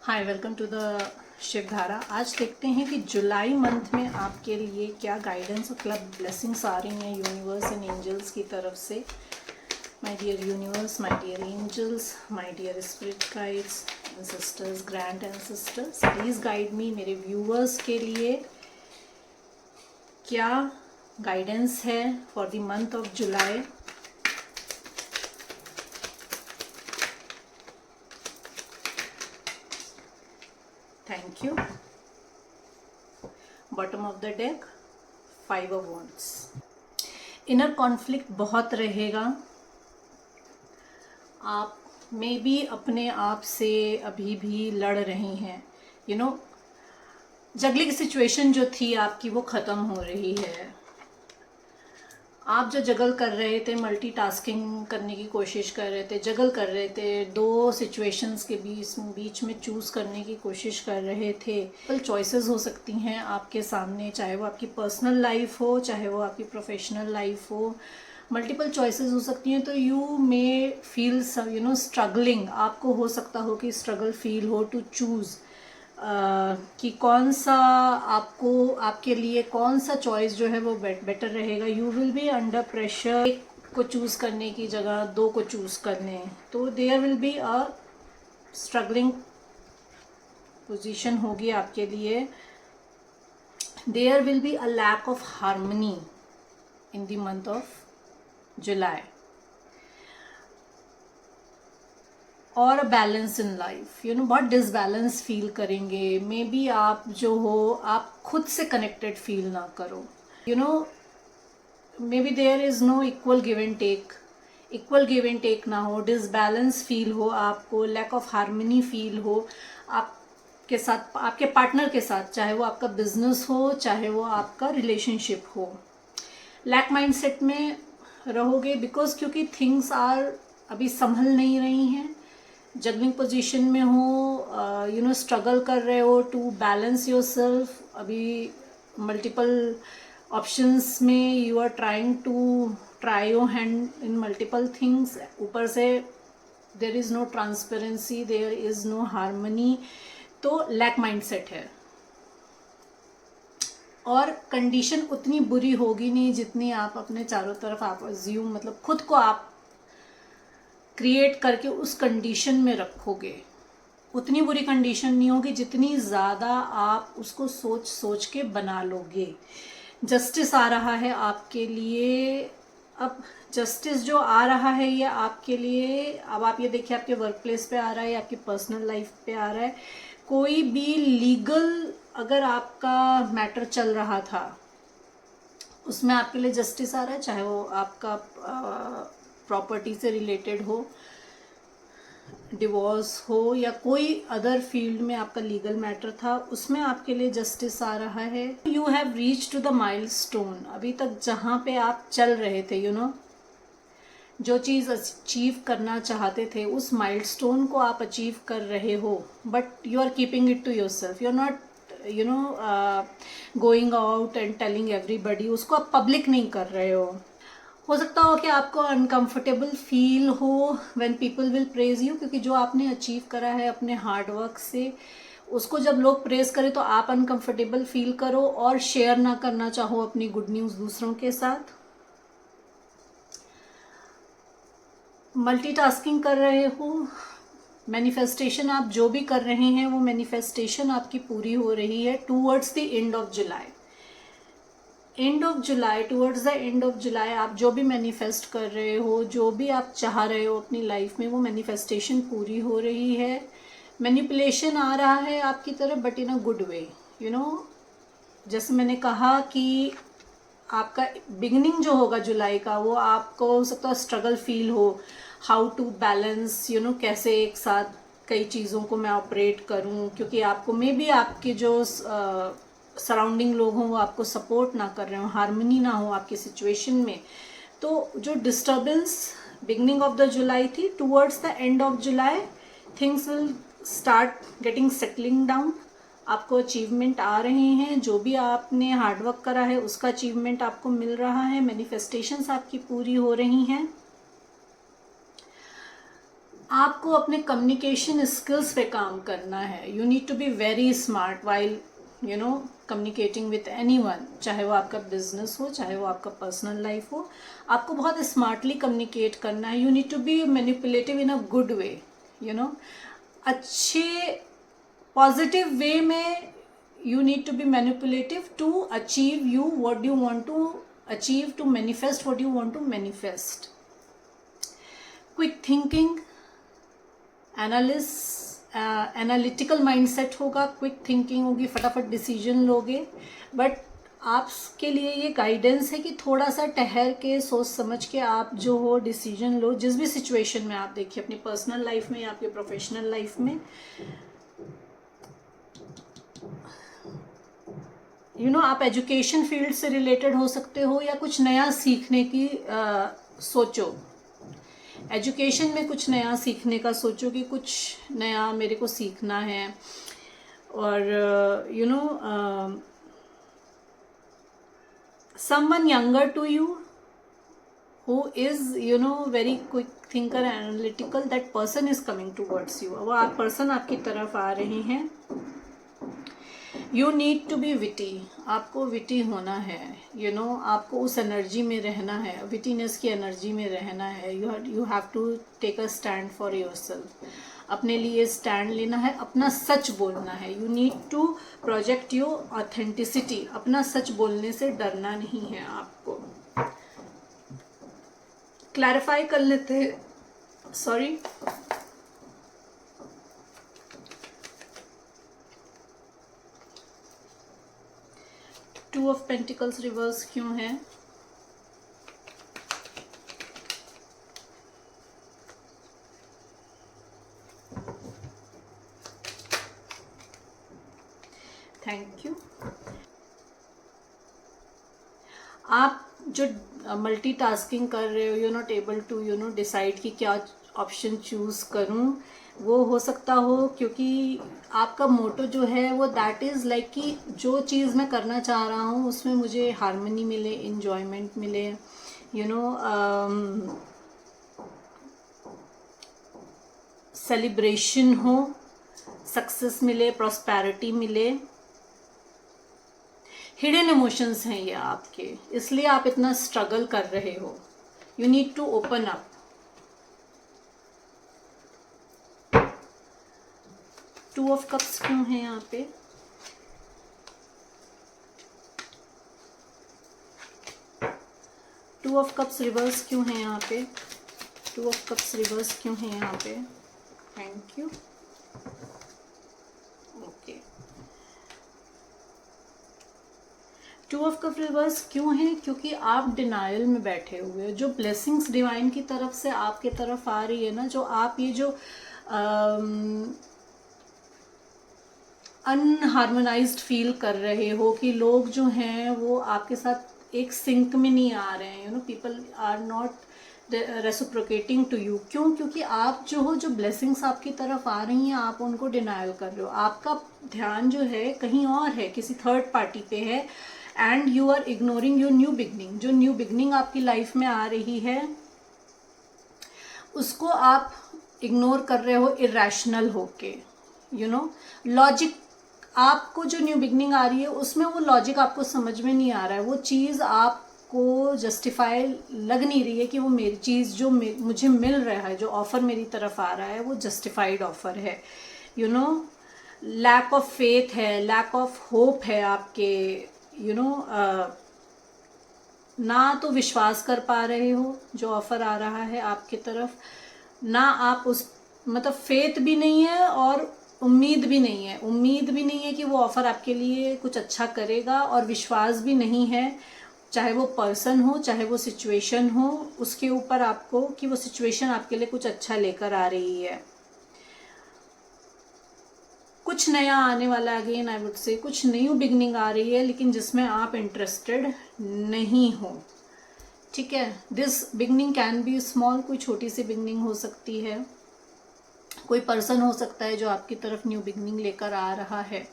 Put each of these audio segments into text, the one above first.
Hi, welcome to the Shivdhara. आज देखते हैं कि जुलाई मंथ में आपके लिए क्या गाइडेंस और क्या ब्लेसिंग्स आ रही हैं यूनिवर्स एंड एंजल्स की तरफ से। My dear universe, my dear angels, my dear spirit guides, ancestors, grand ancestors, please guide me. मेरे व्यूअर्स के लिए क्या गाइडेंस है for the month of July. Thank you. Bottom of the deck, 5 of wands. Inner conflict बहुत रहेगा। आप may be अपने आप से अभी भी लड़ रही हैं। जगलिंग सिचुएशन जो थी आपकी वो ख़त्म हो रही है। आप जो जगल कर रहे थे, मल्टीटास्किंग करने की कोशिश कर रहे थे, जगल कर रहे थे, दो सिचुएशंस के बीच में चूज़ करने की कोशिश कर रहे थे। चॉइसेस हो सकती हैं आपके सामने, चाहे वो आपकी पर्सनल लाइफ हो, चाहे वो आपकी प्रोफेशनल लाइफ हो। मल्टीपल चॉइसेस हो सकती हैं। तो यू मे फील स्ट्रगलिंग। आपको हो सकता हो कि स्ट्रगल फील हो टू चूज़ कि कौन सा आपके लिए कौन सा चॉइस जो है वो बेटर रहेगा। You will be under pressure. एक को चूज़ करने की जगह दो को चूज़ करने, तो there will be a struggling position होगी आपके लिए। There will be a lack of harmony in the month of July और बैलेंस इन लाइफ। बहुत डिसबैलेंस फील करेंगे। मे बी आप जो हो, आप खुद से कनेक्टेड फील ना करो। Maybe there is no equal give and take ना हो, डिसबैलेंस फील हो आपको, लैक ऑफ हार्मनी फील हो आपके साथ, आपके पार्टनर के साथ, चाहे वो आपका बिजनेस हो, चाहे वो आपका रिलेशनशिप हो। लैक माइंडसेट में रहोगे बिकॉज क्योंकि थिंग्स आर अभी संभल नहीं रही हैं। जगलिंग पोजीशन में हो, स्ट्रगल कर रहे हो टू बैलेंस योर सेल्फ। अभी मल्टीपल ऑप्शंस में you are trying to try your hand in multiple things. ऊपर से there is no transparency, there is no harmony, तो लैक माइंडसेट है। और कंडीशन उतनी बुरी होगी नहीं जितनी आप अपने चारों तरफ आप अज्यूम, मतलब खुद को आप क्रिएट करके उस कंडीशन में रखोगे। उतनी बुरी कंडीशन नहीं होगी जितनी ज़्यादा आप उसको सोच सोच के बना लोगे। जस्टिस आ रहा है आपके लिए। अब जस्टिस जो आ रहा है ये आपके लिए, अब आप ये देखिए, आपके वर्क प्लेस पे आ रहा है, आपकी पर्सनल लाइफ पे आ रहा है। कोई भी लीगल अगर आपका मैटर चल रहा था उसमें आपके लिए जस्टिस आ रहा है, चाहे वो आपका प्रॉपर्टी से रिलेटेड हो, डिवोर्स हो, या कोई अदर फील्ड में आपका लीगल मैटर था, उसमें आपके लिए जस्टिस आ रहा है। You have reach to the milestone. अभी तक जहाँ पे आप चल रहे थे, जो चीज़ अचीव करना चाहते थे, उस माइलस्टोन को आप अचीव कर रहे हो, but you are keeping it to yourself. You are not going out and telling everybody. उसको आप पब्लिक नहीं कर रहे हो सकता हो कि आपको अनकंफर्टेबल फील हो when people will praise you, क्योंकि जो आपने अचीव करा है अपने हार्ड वर्क से, उसको जब लोग प्रेज करें तो आप अनकंफर्टेबल फील करो और शेयर ना करना चाहो अपनी गुड न्यूज़ दूसरों के साथ। मल्टीटास्किंग कर रहे हो। मैनिफेस्टेशन आप जो भी कर रहे हैं वो मैनिफेस्टेशन आपकी पूरी हो रही है towards the end of July. Towards the end of जुलाई आप जो भी मैनिफेस्ट कर रहे हो, जो भी आप चाह रहे हो अपनी लाइफ में, वो मैनिफेस्टेशन पूरी हो रही है। मैनिपुलेशन आ रहा है आपकी तरफ, बट इन अ गुड वे। जैसे मैंने कहा कि आपका बिगिनिंग जो होगा जुलाई का, वो आपको हो सकता है स्ट्रगल फील हो, हाउ टू बैलेंस, कैसे एक साथ कई चीज़ों को मैं ऑपरेट करूं, क्योंकि आपको मे बी आपके जो सराउंडिंग लोग हों वो आपको सपोर्ट ना कर रहे हो, हार्मनी ना हो आपकी सिचुएशन में। तो जो disturbance beginning of the July थी, towards the end of July things will start getting settling down. आपको अचीवमेंट आ रहे हैं, जो भी आपने हार्डवर्क करा है उसका अचीवमेंट आपको मिल रहा है, मैनिफेस्टेशंस आपकी पूरी हो रही हैं। आपको अपने कम्युनिकेशन स्किल्स पे काम करना है. You need to be very smart while communicating with anyone, चाहे वो आपका बिजनेस हो, चाहे वो आपका पर्सनल लाइफ हो. आपको बहुत स्मार्टली कम्युनिकेट करना है. You need to be manipulative in a good way, अच्छे पॉजिटिव वे में. you need to be manipulative to achieve you what you want to achieve, to manifest what you want to manifest. Quick thinking, analytical mindset होगा, quick thinking होगी, फटाफट decision लोगे. But आपके लिए ये guidance है कि थोड़ा सा ठहर के सोच समझ के आप जो हो डिसीजन लो, जिस भी सिचुएशन में आप देखिए, अपनी पर्सनल लाइफ में या आपके प्रोफेशनल लाइफ में. आप एजुकेशन फील्ड से रिलेटेड हो सकते हो या कुछ नया सीखने की सोचो. एजुकेशन में कुछ नया सीखने का सोचो कि कुछ नया मेरे को सीखना है. और someone younger to you who is very quick thinker and analytical, that person is coming towards you. वो आप पर्सन आपकी तरफ आ रहे हैं. You need to be witty, आपको विटी होना है. आपको उस एनर्जी में रहना है, विटीनेस की एनर्जी में रहना है. You have to take a stand for yourself. अपने लिए स्टैंड लेना है, अपना सच बोलना है. You need to project your authenticity. अपना सच बोलने से डरना नहीं है आपको. क्लैरिफाई कर लेते हैं. Sorry, two of pentacles reverse क्यों है? Thank you. आप जो मल्टीटास्किंग कर रहे हो, you not able to decide कि क्या ऑप्शन चूज करूं. वो हो सकता हो क्योंकि आपका मोटो जो है वो दैट इज़ लाइक कि जो चीज़ मैं करना चाह रहा हूँ उसमें मुझे हार्मनी मिले, इन्जॉयमेंट मिले, सेलिब्रेशन हो, सक्सेस मिले, प्रॉस्पेरिटी मिले. हिडन इमोशंस हैं ये आपके, इसलिए आप इतना स्ट्रगल कर रहे हो. You need to open up. Two of cups क्यों है यहाँ पे? टू ऑफ कप्स रिवर्स क्यों है यहाँ पे? टू ऑफ कप्स रिवर्स क्यों है यहाँ पे? Thank you. Okay. Two of cup reverse क्यों है? क्योंकि आप डिनायल में बैठे हुए हो. जो ब्लेसिंग्स डिवाइन की तरफ से आपके तरफ आ रही है ना, जो आप ये जो अनहार्मोनाइज्ड फील कर रहे हो कि लोग जो हैं वो आपके साथ एक सिंक में नहीं आ रहे हैं. People are not reciprocating to you. क्यों? क्योंकि आप जो हो, जो ब्लेसिंग्स आपकी तरफ आ रही हैं, आप उनको डिनायल कर रहे हो. आपका ध्यान जो है कहीं और है, किसी थर्ड पार्टी पे है. And you are ignoring your new beginning. जो न्यू बिगनिंग आपकी लाइफ में आ रही है उसको आप इग्नोर कर रहे हो इरेशनल होके. लॉजिक, आपको जो न्यू बिगनिंग आ रही है उसमें वो लॉजिक आपको समझ में नहीं आ रहा है. वो चीज़ आपको जस्टिफाई लग नहीं रही है कि वो मेरी चीज़ जो मुझे मिल रहा है, जो ऑफ़र मेरी तरफ आ रहा है, वो जस्टिफाइड ऑफ़र है. लैक ऑफ फेथ है, लैक ऑफ होप है आपके. ना तो विश्वास कर पा रहे हो जो ऑफ़र आ रहा है आपकी तरफ, ना आप उस फेथ भी नहीं है और उम्मीद भी नहीं है. उम्मीद भी नहीं है कि वो ऑफ़र आपके लिए कुछ अच्छा करेगा, और विश्वास भी नहीं है, चाहे वो पर्सन हो, चाहे वो सिचुएशन हो, उसके ऊपर आपको कि वो सिचुएशन आपके लिए कुछ अच्छा लेकर आ रही है. कुछ नया आने वाला, अगेन आई वुड से कुछ न्यू बिगनिंग आ रही है, लेकिन जिसमें आप इंटरेस्टेड नहीं हो. ठीक है. This beginning can be small. कोई छोटी सी बिगनिंग हो सकती है, कोई पर्सन हो सकता है जो आपकी तरफ न्यू बिगनिंग लेकर आ रहा है.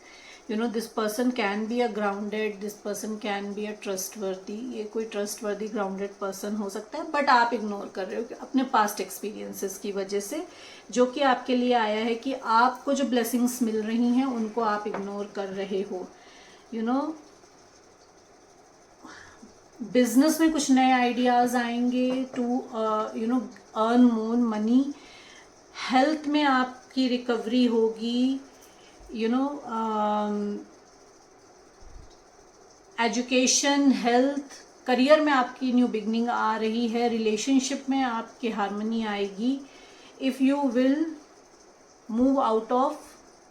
You know this person can be a grounded, this person can be a trustworthy, ये कोई ट्रस्टवर्दी ग्राउंडेड पर्सन हो सकता है, बट आप इग्नोर कर रहे हो कि अपने पास्ट एक्सपीरियंसेस की वजह से, जो कि आपके लिए आया है कि आपको जो ब्लेसिंग्स मिल रही हैं उनको आप इग्नोर कर रहे हो। यू नो बिजनेस में कुछ नए आइडियाज आएंगे to you know earn more money. Health में आपकी रिकवरी होगी। You know education, health, career में आपकी न्यू बिगनिंग आ रही है। रिलेशनशिप में आपकी हार्मनी आएगी if you will move out of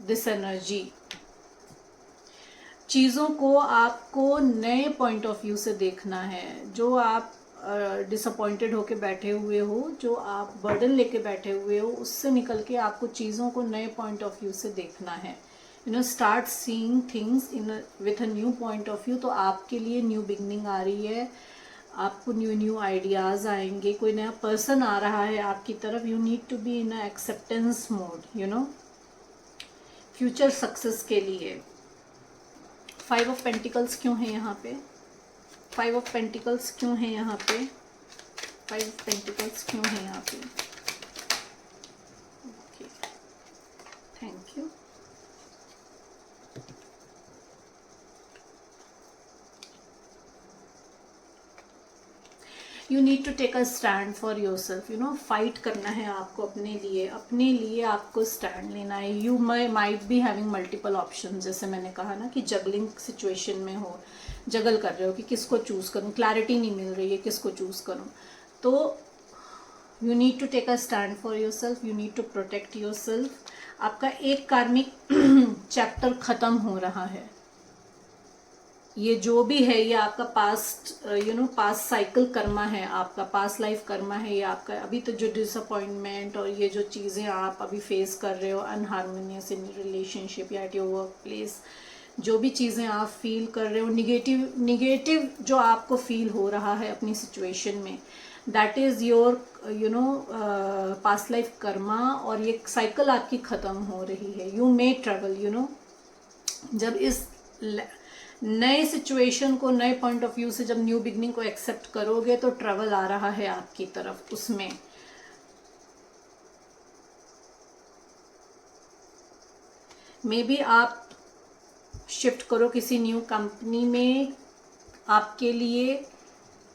this energy. चीज़ों को आपको नए पॉइंट ऑफ व्यू से देखना है। जो आप डिसअपॉइंटेड होके बैठे हुए हो, जो आप बर्डन लेके बैठे हुए हो, उससे निकल के आपको चीज़ों को नए पॉइंट ऑफ व्यू से देखना है। You know start seeing things in with a new point of view. तो आपके लिए न्यू बिगनिंग आ रही है, आपको न्यू आइडियाज़ आएंगे, कोई नया पर्सन आ रहा है आपकी तरफ। You need to be in a acceptance mode. You know future success के लिए 5 ऑफ पेंटिकल्स क्यों है यहाँ पे? 5 ऑफ पेंटिकल्स क्यों है यहाँ पे? 5 ऑफ पेंटिकल्स क्यों है यहाँ पे? Okay, thank you. You need to take a stand for yourself. You know fight करना है आपको अपने लिए आपको स्टैंड लेना है। You might be having multiple option, जैसे मैंने कहा ना कि जगलिंग सिचुएशन में हो, जगल कर रहे हो कि किसको चूज़ करूँ, क्लैरिटी नहीं मिल रही है किसको चूज़ करूँ। तो you need to take a stand for yourself, you need to protect yourself. आपका एक कार्मिक चैप्टर ख़त्म हो रहा है। ये जो भी है ये आपका पास्ट पास्ट साइकिल कर्मा है, आपका पास्ट लाइफ कर्मा है। ये आपका अभी तो जो डिसअपॉइंटमेंट और ये जो चीज़ें आप अभी फेस कर रहे हो, अनहार्मोनियस इन रिलेशनशिप या एट योर वर्क प्लेस, जो भी चीज़ें आप फील कर रहे हो, निगेटिव जो आपको फील हो रहा है अपनी सिचुएशन में, that is your past life Karma. और ये साइकिल आपकी ख़त्म हो रही है। यू मे ट्रेवल, जब इस नए सिचुएशन को, नए पॉइंट ऑफ व्यू से जब न्यू बिगनिंग को एक्सेप्ट करोगे तो ट्रैवल आ रहा है आपकी तरफ। उसमें मे बी आप शिफ्ट करो किसी न्यू कंपनी में, आपके लिए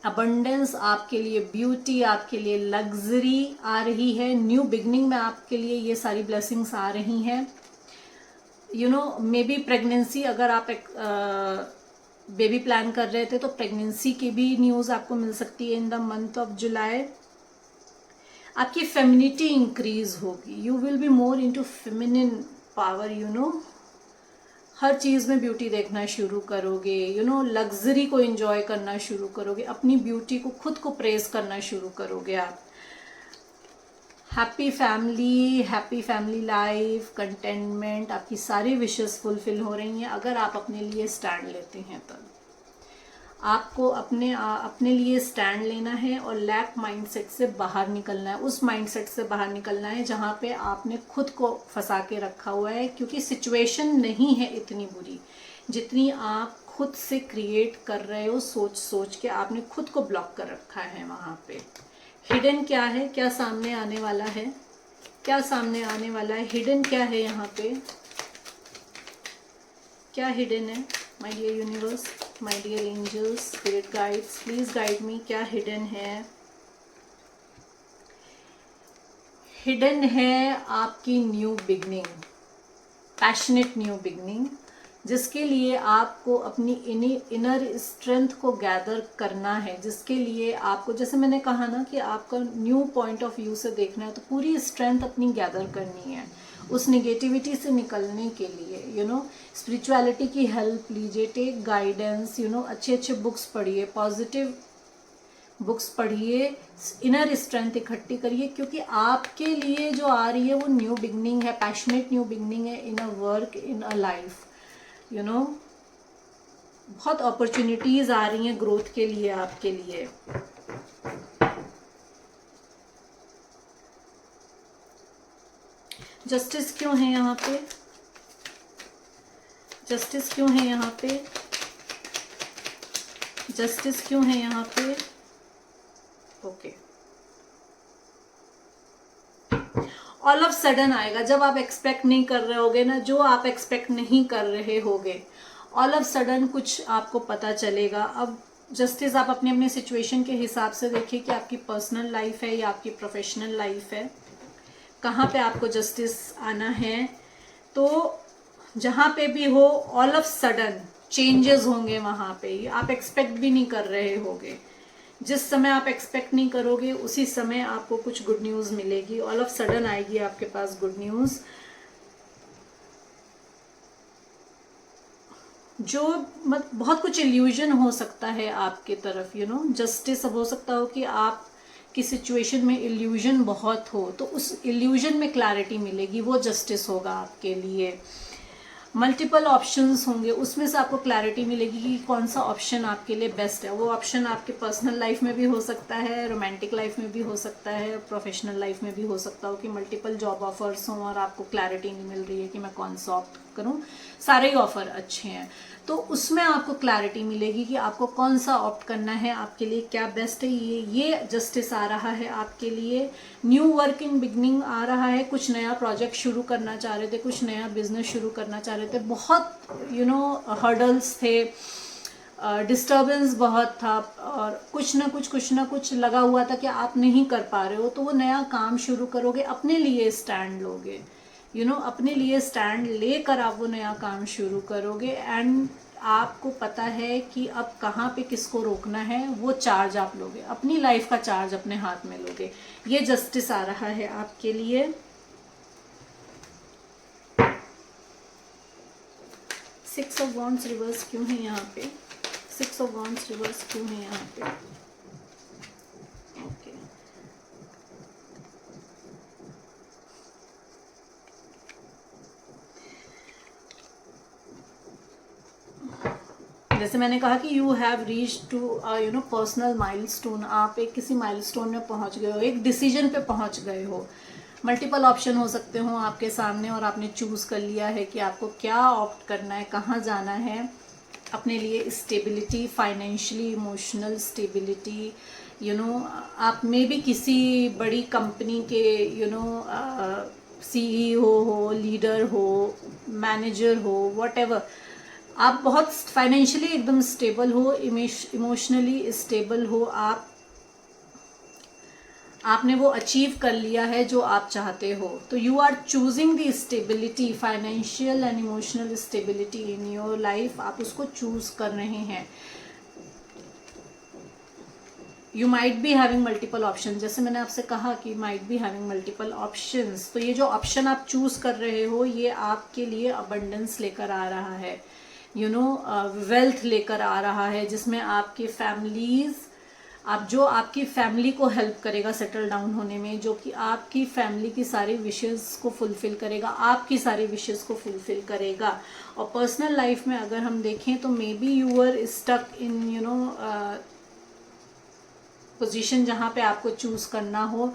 अबंडेंस, आपके लिए ब्यूटी, आपके लिए लग्जरी आ रही है। न्यू बिगनिंग में आपके लिए ये सारी ब्लेसिंग्स आ रही हैं। मे बी प्रेगनेंसी, अगर आप एक बेबी प्लान कर रहे थे तो प्रेगनेंसी की भी न्यूज़ आपको मिल सकती है in the month of July. आपकी फेमिनिटी इंक्रीज होगी। You will be more into feminine power. हर चीज़ में ब्यूटी देखना शुरू करोगे। लग्जरी को एंजॉय करना शुरू करोगे, अपनी ब्यूटी को, खुद को प्रेज करना शुरू करोगे आप। हैप्पी फैमिली लाइफ, कंटेनमेंट, आपकी सारी विशेस फुलफिल हो रही हैं अगर आप अपने लिए स्टैंड लेते हैं। तब आपको अपने लिए स्टैंड लेना है और लैक माइंडसेट से बाहर निकलना है। उस माइंडसेट से बाहर निकलना है जहाँ पे आपने खुद को फंसा के रखा हुआ है, क्योंकि सिचुएशन नहीं है इतनी बुरी जितनी आप खुद से क्रिएट कर रहे हो। सोच सोच के आपने खुद को ब्लॉक कर रखा है वहाँ पे। हिडन क्या है, क्या सामने आने वाला है, क्या सामने आने वाला है, हिडन क्या है यहाँ पे, क्या हिडन है? My dear universe, my dear angels, spirit guides, please guide me. क्या हिडन है? हिडन है आपकी new beginning, passionate new beginning, जिसके लिए आपको अपनी इनर स्ट्रेंथ को गैदर करना है, जिसके लिए आपको, जैसे मैंने कहा ना कि आपका न्यू पॉइंट ऑफ व्यू से देखना है, तो पूरी स्ट्रेंथ अपनी गैदर करनी है उस निगेटिविटी से निकलने के लिए। स्पिरिचुअलिटी की हेल्प लीजिए, टेक गाइडेंस, अच्छे अच्छे बुक्स पढ़िए, पॉजिटिव बुक्स पढ़िए, इनर स्ट्रेंथ इकट्ठी करिए, क्योंकि आपके लिए जो आ रही है वो न्यू बिगनिंग है, पैशनेट न्यू बिगनिंग है in a work, in a life. बहुत अपॉर्चुनिटीज आ रही हैं ग्रोथ के लिए आपके लिए। जस्टिस क्यों है यहाँ पे? जस्टिस क्यों है यहाँ पे? जस्टिस क्यों है यहाँ पे? ओके, ऑल ऑफ सडन आएगा जब आप एक्सपेक्ट नहीं कर रहे होगे ना, जो आप एक्सपेक्ट नहीं कर रहे होगे, ऑल ऑफ सडन कुछ आपको पता चलेगा। अब जस्टिस आप अपने अपने सिचुएशन के हिसाब से देखिए कि आपकी पर्सनल लाइफ है या आपकी प्रोफेशनल लाइफ है, कहाँ पे आपको जस्टिस आना है। तो जहाँ पे भी हो ऑल ऑफ सडन चेंजेस होंगे, वहाँ पे आप एक्सपेक्ट भी नहीं कर रहे होगे। जिस समय आप एक्सपेक्ट नहीं करोगे उसी समय आपको कुछ गुड न्यूज़ मिलेगी, ऑल ऑफ सडन आएगी आपके पास गुड न्यूज़। जो बहुत कुछ इल्यूजन हो सकता है आपके तरफ, जस्टिस अब हो सकता हो कि आप की सिचुएशन में इल्यूजन बहुत हो, तो उस इल्यूजन में क्लैरिटी मिलेगी, वो जस्टिस होगा आपके लिए। मल्टीपल ऑप्शंस होंगे, उसमें से आपको क्लैरिटी मिलेगी कि कौन सा ऑप्शन आपके लिए बेस्ट है। वो ऑप्शन आपके पर्सनल लाइफ में भी हो सकता है, रोमांटिक लाइफ में भी हो सकता है, प्रोफेशनल लाइफ में भी हो सकता हो कि मल्टीपल जॉब ऑफर्स हों और आपको क्लैरिटी नहीं मिल रही है कि मैं कौन सा ऑप्ट करूं, सारे ही ऑफर अच्छे हैं। तो उसमें आपको क्लैरिटी मिलेगी कि आपको कौन सा ऑप्ट करना है, आपके लिए क्या बेस्ट है। ये जस्टिस आ रहा है आपके लिए। न्यू वर्क इन बिगनिंग आ रहा है, कुछ नया प्रोजेक्ट शुरू करना चाह रहे थे, कुछ नया बिजनेस शुरू करना चाह रहे थे, बहुत हर्डल्स थे, डिस्टर्बेंस बहुत था और कुछ ना कुछ लगा हुआ था कि आप नहीं कर पा रहे हो, तो वो नया काम शुरू करोगे, अपने लिए स्टैंड लोगे, अपने लिए स्टैंड लेकर आप वो नया काम शुरू करोगे। एंड आपको पता है कि अब कहाँ पे किसको रोकना है, वो चार्ज आप लोगे, अपनी लाइफ का चार्ज अपने हाथ में लोगे। ये जस्टिस आ रहा है आपके लिए। सिक्स ऑफ वॉन्ड्स रिवर्स क्यों है यहाँ पे? सिक्स ऑफ वॉन्ड्स रिवर्स क्यों है यहाँ पे? ओके, जैसे मैंने कहा कि you have reach to personal milestone, आप एक किसी माइलस्टोन में पहुंच गए हो, एक डिसीजन पे पहुंच गए हो। मल्टीपल ऑप्शन हो सकते हो आपके सामने और आपने चूज कर लिया है कि आपको क्या ऑप्ट करना है, कहाँ जाना है। अपने लिए स्टेबिलिटी, फाइनेंशियली इमोशनल स्टेबिलिटी, आप में भी किसी बड़ी कंपनी के सीईओ हो, लीडर हो, मैनेजर हो, व्हाटएवर, आप बहुत फाइनेंशियली एकदम स्टेबल हो, इमोशनली स्टेबल हो, आपने वो अचीव कर लिया है जो आप चाहते हो। तो you are choosing the stability, financial and emotional stability in your life, आप उसको चूज कर रहे हैं। You might be having multiple option, जैसे मैंने आपसे कहा कि might be having multiple options. तो ये जो ऑप्शन आप चूज कर रहे हो ये आपके लिए अबंडेंस लेकर आ रहा है, वेल्थ लेकर आ रहा है, जिसमें आपकी फैमिलीज, जो आपकी फैमिली को हेल्प करेगा सेटल डाउन होने में, जो कि आपकी फैमिली की सारी विशेस को फुलफिल करेगा, आपकी सारी विशेस को फुलफिल करेगा। और पर्सनल लाइफ में अगर हम देखें तो maybe you are stuck in position जहाँ पे आपको चूज करना हो,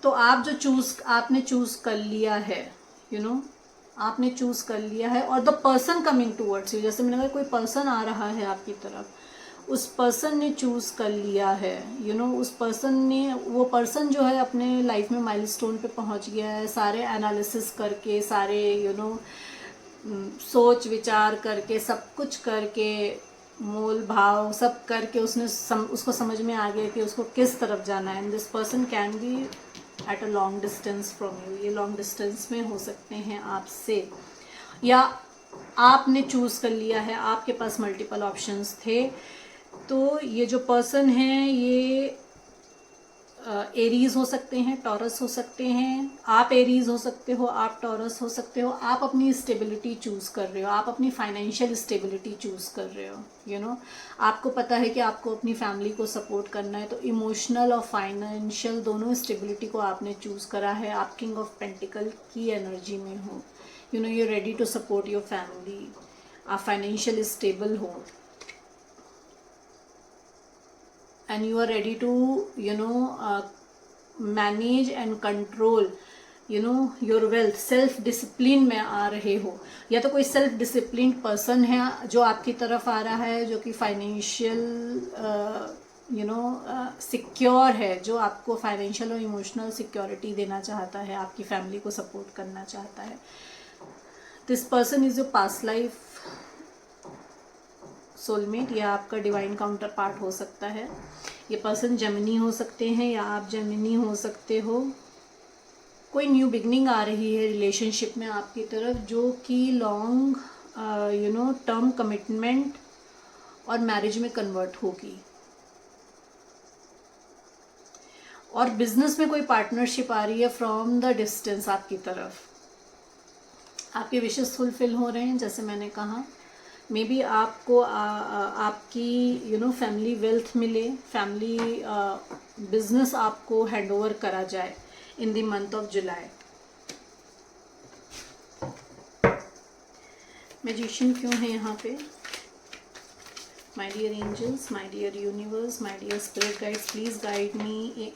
तो आप जो आपने चूज कर लिया है, आपने चूज कर लिया है। और the person coming towards you, जैसे मैंने कहा कोई पर्सन आ रहा है आपकी तरफ, उस पर्सन ने चूज कर लिया है, उस पर्सन ने, वो पर्सन जो है अपने लाइफ में माइलस्टोन पे पहुंच गया है, सारे एनालिसिस करके, सारे सोच विचार करके, सब कुछ करके, मोल भाव सब करके उसको समझ में आ गया कि उसको किस तरफ जाना है। And this person can B at a long distance from you, ये लॉन्ग डिस्टेंस में हो सकते हैं आपसे, या आपने चूज कर लिया है, आपके पास मल्टीपल ऑप्शंस थे। तो ये जो पर्सन है ये एरीज हो सकते हैं, टॉरस हो सकते हैं, आप एरीज हो सकते हो, आप टॉरस हो सकते हो। आप अपनी स्टेबिलिटी चूज कर रहे हो, आप अपनी फाइनेंशियल स्टेबिलिटी चूज कर रहे हो, आपको पता है कि आपको अपनी फैमिली को सपोर्ट करना है, तो इमोशनल और फाइनेंशियल दोनों स्टेबिलिटी को आपने चूज करा है। आप किंग ऑफ पेंटिकल की एनर्जी में हो, you ready to support your family, आप फाइनेंशियल स्टेबल हो, and you are ready to manage and control your wealth, self discipline में आ रहे हो, या तो कोई सेल्फ डिसिप्लिन पर्सन है जो आपकी तरफ आ रहा है, जो कि फाइनेंशियल सिक्योर है, जो आपको फाइनेंशियल और इमोशनल सिक्योरिटी देना चाहता है, आपकी फैमिली को सपोर्ट करना चाहता है। This person is your past life soulmate, या आपका डिवाइन काउंटर पार्ट हो सकता है। ये पर्सन जेमिनी हो सकते हैं या आप जेमिनी हो सकते हो। कोई न्यू बिगनिंग आ रही है रिलेशनशिप में आपकी तरफ, जो कि लॉन्ग टर्म कमिटमेंट और मैरिज में कन्वर्ट होगी। और बिजनेस में कोई पार्टनरशिप आ रही है फ्रॉम द डिस्टेंस आपकी तरफ। आपके विशेस फुलफिल हो रहे हैं, जैसे मैंने कहा। मे बी आपको आपकी फैमिली वेल्थ मिले, फैमिली बिजनेस आपको हैंड ओवर करा जाए in the month of July. Magician क्यों है यहाँ पे? My dear angels, my dear universe, my dear spirit guides, please guide me.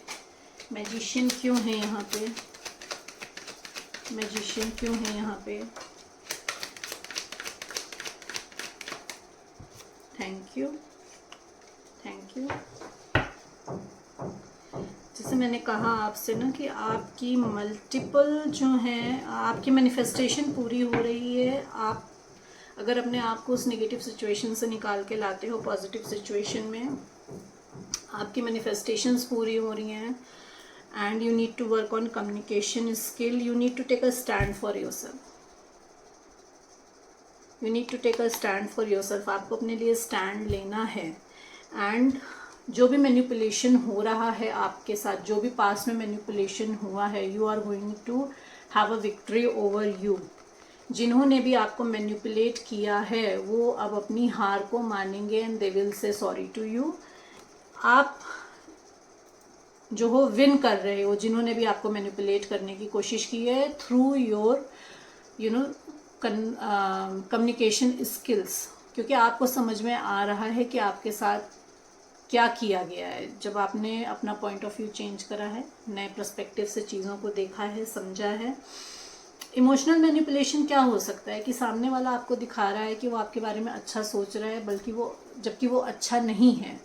Magician क्यों है यहाँ पे? मैजिशियन क्यों है यहाँ पे? Thank you, thank you. जैसे मैंने कहा आपसे ना कि आपकी मल्टीपल जो हैं, आपकी मैनिफेस्टेशन पूरी हो रही है। आप अगर अपने आप को उस नेगेटिव सिचुएशन से निकाल के लाते हो पॉजिटिव सिचुएशन में, आपकी मैनिफेस्टेशंस पूरी हो रही हैं। And you need to work on communication skill, you need to take a stand for yourself, you need to take a stand for yourself. आपको अपने लिए स्टैंड लेना है। एंड जो भी मैनिपुलेशन हो रहा है आपके साथ, जो भी पास्ट में मैनिपुलेशन हुआ है, you are going to have a victory over you. जिन्होंने भी आपको मैनिपुलेट किया है वो अब अपनी हार को मानेंगे and they will say sorry to you. आप जो हो विन कर रहे हो, जिन्होंने भी आपको मैनिपुलेट करने की कोशिश की है, थ्रू योर कम्युनिकेशन स्किल्स, क्योंकि आपको समझ में आ रहा है कि आपके साथ क्या किया गया है। जब आपने अपना पॉइंट ऑफ व्यू चेंज करा है, नए पर्सपेक्टिव से चीज़ों को देखा है, समझा है। इमोशनल मैनिपुलेशन क्या हो सकता है कि सामने वाला आपको दिखा रहा है कि वो आपके बारे में अच्छा सोच रहा है, बल्कि वो जबकि वो अच्छा नहीं है।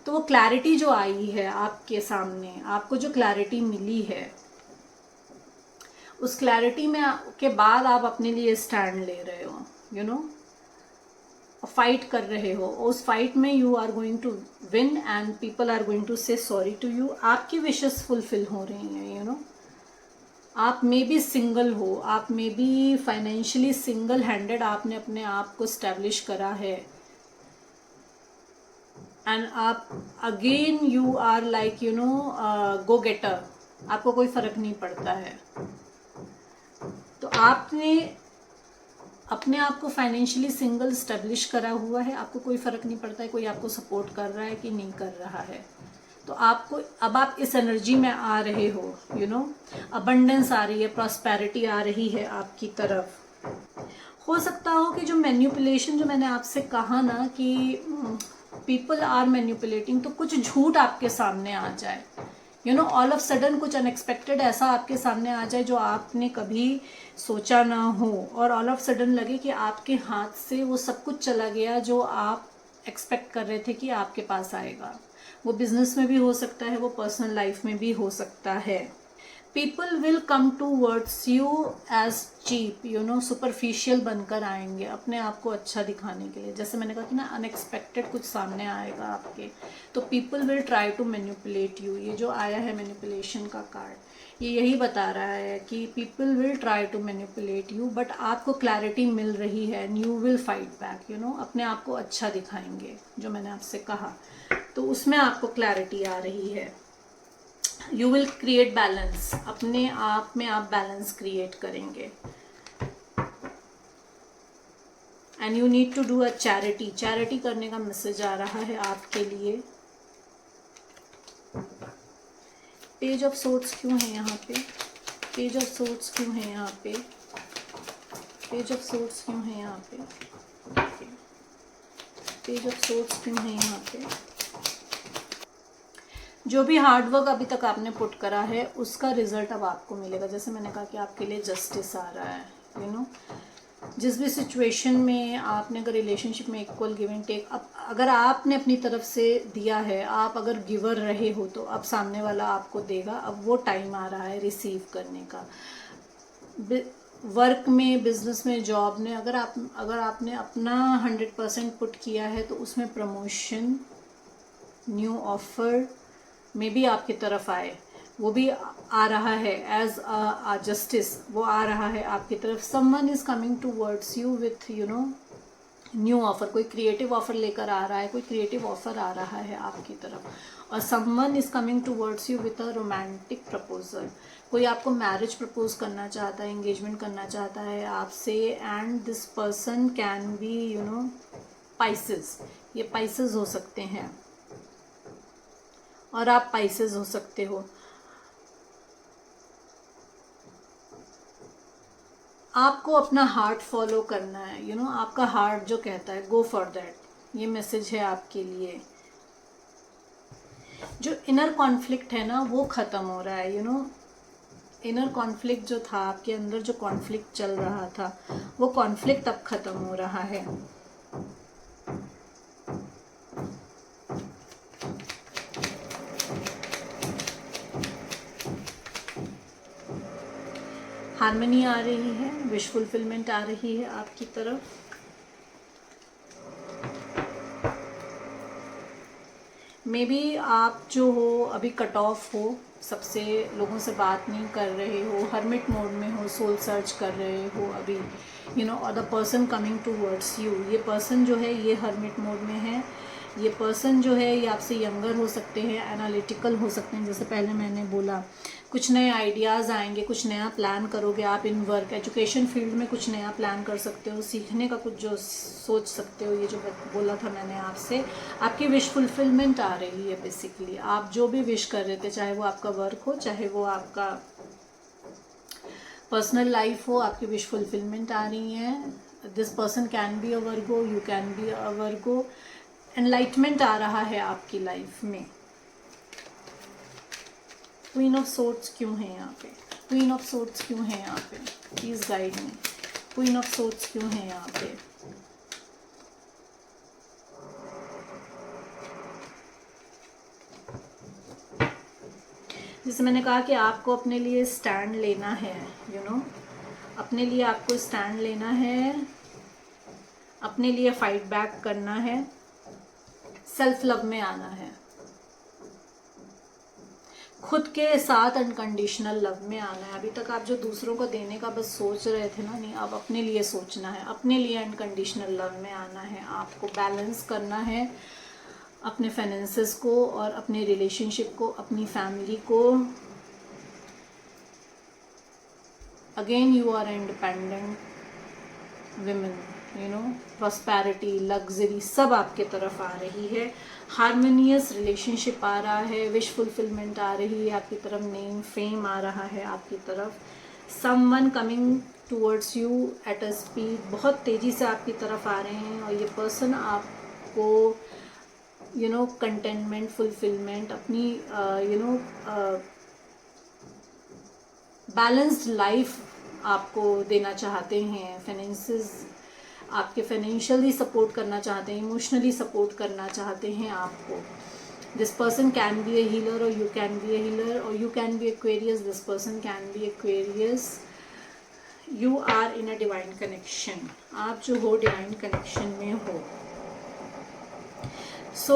तो वो क्लैरिटी जो आई है आपके सामने, आपको जो क्लैरिटी मिली है, उस क्लैरिटी में के बाद आप अपने लिए स्टैंड ले रहे हो, फाइट कर रहे हो। उस फाइट में you are going to win and people are going to say sorry to you. आपकी विशेस फुलफिल हो रही हैं। आप मे बी सिंगल हो, आप maybe financially single handed आपने अपने आप को स्टैब्लिश करा है। एंड आप again you are like go getter, आपको कोई फर्क नहीं पड़ता है। तो आपने अपने आप को फाइनेंशियली सिंगल स्टेब्लिश करा हुआ है, आपको कोई फर्क नहीं पड़ता है कोई आपको सपोर्ट कर रहा है कि नहीं कर रहा है। तो आपको अब आप इस एनर्जी में आ रहे हो, अबंडेंस आ रही है, प्रॉस्पेरिटी आ रही है आपकी तरफ। हो सकता हो कि जो मैन्युपुलेशन, जो मैंने आपसे कहा ना कि पीपल आर मैन्युपुलेटिंग, तो कुछ झूठ आपके सामने आ जाए, ऑल ऑफ सडन कुछ अनएक्सपेक्टेड ऐसा आपके सामने आ जाए जो आपने कभी सोचा ना हो, और ऑल ऑफ सडन लगे कि आपके हाथ से वो सब कुछ चला गया जो आप एक्सपेक्ट कर रहे थे कि आपके पास आएगा। वो बिजनेस में भी हो सकता है, वो पर्सनल लाइफ में भी हो सकता है। People will come towards you as cheap, superficial बनकर आएंगे अपने आप को अच्छा दिखाने के लिए। जैसे मैंने कहा कि ना, अनएक्सपेक्टेड कुछ सामने आएगा आपके, तो people will try to manipulate you. ये जो आया है मैनिपुलेशन का कार्ड, ये यही बता रहा है कि people will try to manipulate you, but आपको क्लैरिटी मिल रही है and you will fight back, अपने आप को अच्छा दिखाएंगे, जो मैंने आपसे कहा। तो उसमें आपको क्लैरिटी आ रही है। यू विल क्रिएट बैलेंस, अपने आप में आप बैलेंस क्रिएट करेंगे। And you need to do a charity, charity करने का मैसेज आ रहा है आपके लिए। पेज ऑफ सोर्ड्स क्यों है यहाँ पे? पेज ऑफ सोर्ड्स क्यों है यहाँ पे? पेज ऑफ सोर्ड्स क्यों है यहाँ पे? पेज ऑफ सोर्ड्स क्यों है यहाँ पे? जो भी हार्डवर्क अभी तक आपने पुट करा है उसका रिजल्ट अब आपको मिलेगा। जैसे मैंने कहा कि आपके लिए जस्टिस आ रहा है, यू नो। जिस भी सिचुएशन में आपने अगर रिलेशनशिप में इक्वल गिव एंड टेक, अब अगर आपने अपनी तरफ से दिया है, आप अगर गिवर रहे हो तो अब सामने वाला आपको देगा। अब वो टाइम आ रहा है रिसीव करने का। वर्क में, बिजनेस में, जॉब में अगर आपने अपना 100% पुट किया है तो उसमें प्रमोशन, न्यू ऑफर में भी आपकी तरफ आए, वो भी आ रहा है एज अ जस्टिस, वो आ रहा है आपकी तरफ। Someone is coming towards you with you know new offer, कोई क्रिएटिव ऑफर लेकर आ रहा है, कोई क्रिएटिव ऑफर आ रहा है आपकी तरफ। और someone is coming towards you with a romantic proposal, कोई आपको मैरिज प्रपोज करना चाहता है, एंगेजमेंट करना चाहता है आपसे। And this person can B you know Pisces, ये पाइसेस हो सकते हैं और आप पाइसेस हो सकते हो। आपको अपना हार्ट फॉलो करना है, यू नो, आपका हार्ट जो कहता है गो फॉर दैट, ये मैसेज है आपके लिए। जो इनर कॉन्फ्लिक्ट है ना वो ख़त्म हो रहा है, यू नो। इनर कॉन्फ्लिक्ट जो था आपके अंदर, जो कॉन्फ्लिक्ट चल रहा था, वो कॉन्फ्लिक्ट अब ख़त्म हो रहा है। हार्मनी आ रही है, विश फुलफिलमेंट आ रही है आपकी तरफ। मे बी आप जो हो अभी कट ऑफ हो, सबसे लोगों से बात नहीं कर रहे हो, हर्मिट मोड में हो, सोल सर्च कर रहे हो अभी, यू नो। और the person coming towards you, ये पर्सन जो है ये हर्मिट मोड में है। ये पर्सन जो है ये आपसे यंगर हो सकते हैं, एनालिटिकल हो सकते हैं, जैसे पहले मैंने बोला। कुछ नए आइडियाज़ आएंगे, कुछ नया प्लान करोगे आप इन वर्क, एजुकेशन फील्ड में कुछ नया प्लान कर सकते हो, सीखने का कुछ जो सोच सकते हो। ये जो बोला था मैंने आपसे, आपकी विश फुलफिलमेंट आ रही है बेसिकली। आप जो भी विश कर रहे थे, चाहे वो आपका वर्क हो, चाहे वो आपका पर्सनल लाइफ हो, आपकी विश फुलफिलमेंट आ रही है। This person can be a Virgo, you can be a Virgo. Enlightenment आ रहा है आपकी लाइफ में। क्वीन ऑफ सोर्ड्स क्यों है यहाँ पे? क्वीन ऑफ सोर्ड्स क्यों है यहाँ पे? Please guide me. Queen of swords क्यों है यहाँ पे? जैसे मैंने कहा कि आपको अपने लिए स्टैंड लेना है, यू नो, अपने लिए आपको स्टैंड लेना है, अपने लिए फाइट बैक करना है, सेल्फ लव में आना है, खुद के साथ अनकंडीशनल लव में आना है। अभी तक आप जो दूसरों को देने का बस सोच रहे थे ना, नहीं, अब अपने लिए सोचना है, अपने लिए अनकंडीशनल लव में आना है। आपको बैलेंस करना है अपने फाइनेंसेस को और अपने रिलेशनशिप को, अपनी फैमिली को। Again you are independent women, you know. Prosperity, luxury सब आपके तरफ आ रही है। हारमोनियस रिलेशनशिप आ रहा है, विश फुलफिलमेंट आ रही है आपकी तरफ, नेम फेम आ रहा है आपकी तरफ। Someone coming towards you at a speed, बहुत तेज़ी से आपकी तरफ आ रहे हैं। और ये पर्सन आपको यू नो कंटेनमेंट, फुलफिलमेंट, अपनी यू नो बैलेंस्ड लाइफ आपको देना चाहते हैं। फाइनेंसेस, आपके फाइनेंशियली सपोर्ट करना चाहते हैं, इमोशनली सपोर्ट करना चाहते हैं आपको। This person can be a healer और you can be a healer, और you can be Aquarius, this person can be Aquarius. You are in a divine connection, आप जो हो डिवाइन कनेक्शन में हो। सो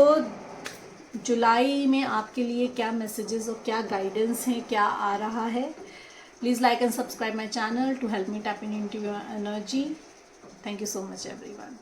जुलाई में आपके लिए क्या मैसेजेस और क्या गाइडेंस है, क्या आ रहा है? Please like and subscribe my channel to help me tap into your energy. Thank you so much everyone.